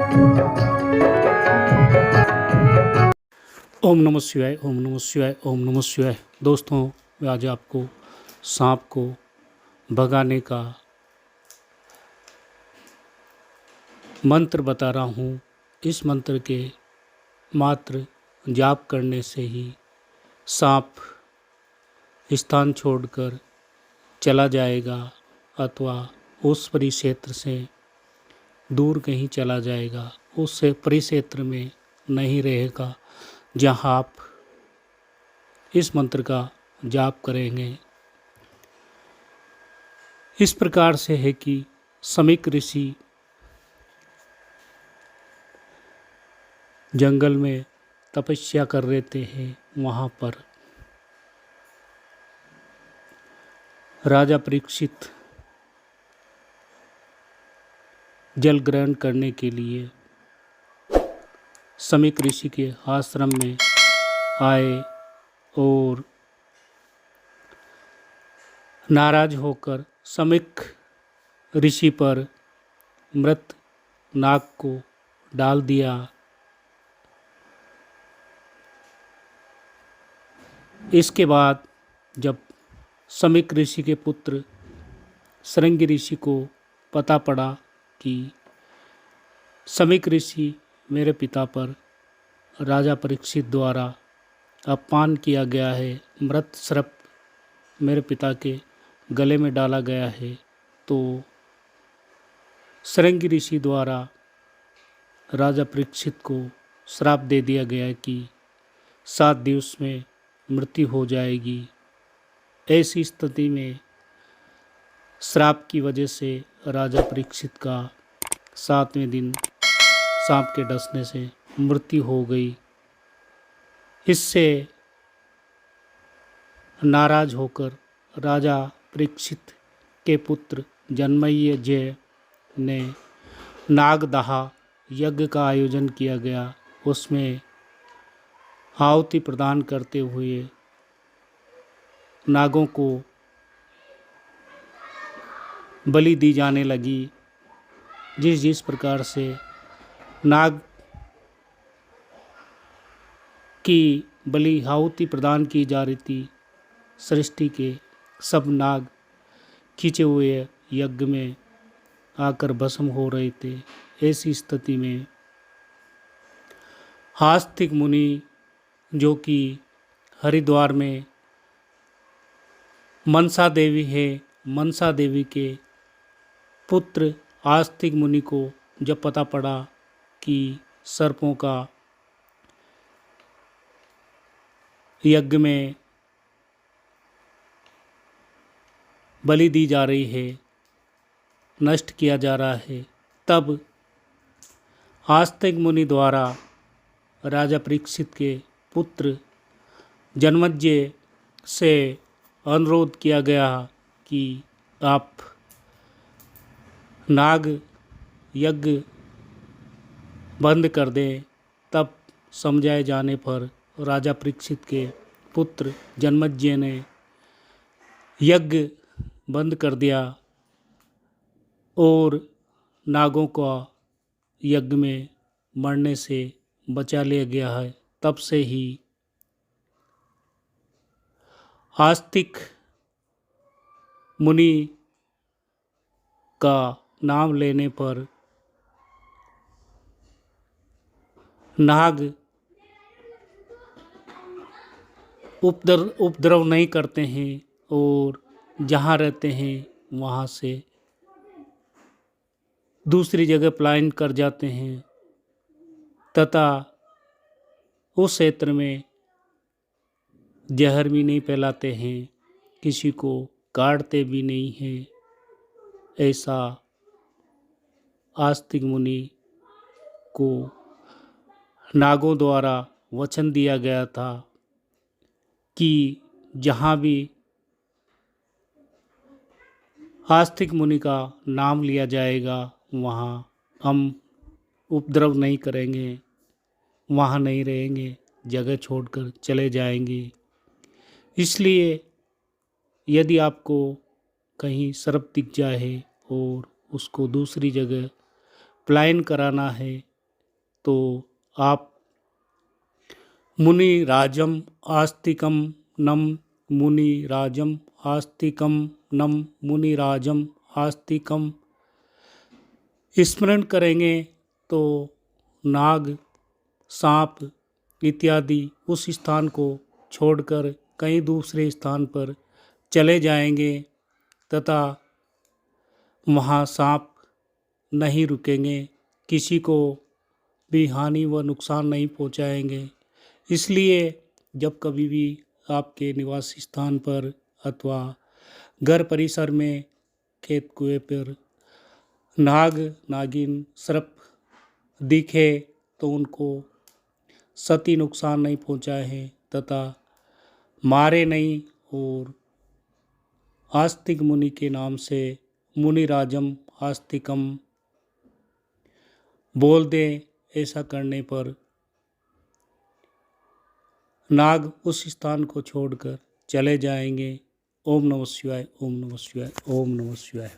ओम नमः शिवाय, ओम नमः शिवाय, ओम नमः शिवाय। दोस्तों, मैं आज आपको सांप को भगाने का मंत्र बता रहा हूँ। इस मंत्र के मात्र जाप करने से ही सांप स्थान छोड़कर चला जाएगा अथवा उस परिक्षेत्र से दूर कहीं चला जाएगा, उस परिक्षेत्र में नहीं रहेगा जहाँ आप इस मंत्र का जाप करेंगे। इस प्रकार से है कि समीक ऋषि जंगल में तपस्या कर रहे हैं। वहाँ पर राजा परीक्षित जल ग्रहण करने के लिए समीक ऋषि के आश्रम में आए और नाराज होकर समीक ऋषि पर मृत नाग को डाल दिया। इसके बाद जब समीक ऋषि के पुत्र शृंगी ऋषि को पता पड़ा कि समीक ऋषि मेरे पिता पर राजा परीक्षित द्वारा अपमान किया गया है, मृत सर्प मेरे पिता के गले में डाला गया है, तो शृंगी ऋषि द्वारा राजा परीक्षित को श्राप दे दिया गया है कि 7 दिवस में मृत्यु हो जाएगी। ऐसी स्थिति में श्राप की वजह से राजा परीक्षित का 7वें दिन सांप के डसने से मृत्यु हो गई। इससे नाराज होकर राजा परीक्षित के पुत्र जन्मेजय ने नागदाह यज्ञ का आयोजन किया गया। उसमें आहुति प्रदान करते हुए नागों को बलि दी जाने लगी। जिस प्रकार से नाग की बलि आहुति प्रदान की जा रही थी, सृष्टि के सब नाग खींचे हुए यज्ञ में आकर भस्म हो रहे थे। ऐसी स्थिति में आस्तिक मुनि, जो कि हरिद्वार में मनसा देवी है, मनसा देवी के पुत्र आस्तिक मुनि को जब पता पड़ा कि सर्पों का यज्ञ में बलि दी जा रही है, नष्ट किया जा रहा है, तब आस्तिक मुनि द्वारा राजा परीक्षित के पुत्र जन्मेजय से अनुरोध किया गया कि आप नाग यज्ञ बंद कर दें। तब समझाए जाने पर राजा परीक्षित के पुत्र जन्मेजय ने यज्ञ बंद कर दिया और नागों का यज्ञ में मरने से बचा लिया गया है। तब से ही आस्तिक मुनि का नाम लेने पर नाग उपद्रव नहीं करते हैं और जहाँ रहते हैं वहाँ से दूसरी जगह पलायन कर जाते हैं तथा उस क्षेत्र में जहर भी नहीं फैलाते हैं, किसी को काटते भी नहीं हैं। ऐसा आस्तिक मुनि को नागों द्वारा वचन दिया गया था कि जहाँ भी आस्तिक मुनि का नाम लिया जाएगा वहाँ हम उपद्रव नहीं करेंगे, वहाँ नहीं रहेंगे, जगह छोड़कर चले जाएंगे। इसलिए यदि आपको कहीं सर्प दिख जाए और उसको दूसरी जगह पलायन कराना है तो आप मुनि राजम आस्तिकम नम मुनि राजम आस्तिकम नम मुनि राजम आस्तिकम स्मरण करेंगे तो नाग, सांप इत्यादि उस स्थान को छोड़कर कहीं दूसरे स्थान पर चले जाएंगे तथा वहाँ सांप नहीं रुकेंगे, किसी को भी हानि व नुकसान नहीं पहुँचाएंगे। इसलिए जब कभी भी आपके निवास स्थान पर अथवा घर परिसर में, खेत कुएं पर नाग, नागिन, सर्प दिखे तो उनको क्षति नुकसान नहीं पहुँचाए तथा मारे नहीं और आस्तिक मुनि के नाम से मुनिराजम आस्तिकम बोल दें। ऐसा करने पर नाग उस स्थान को छोड़कर चले जाएंगे। ओम नमः शिवाय, ओम नमः शिवाय, ओम नमः शिवाय।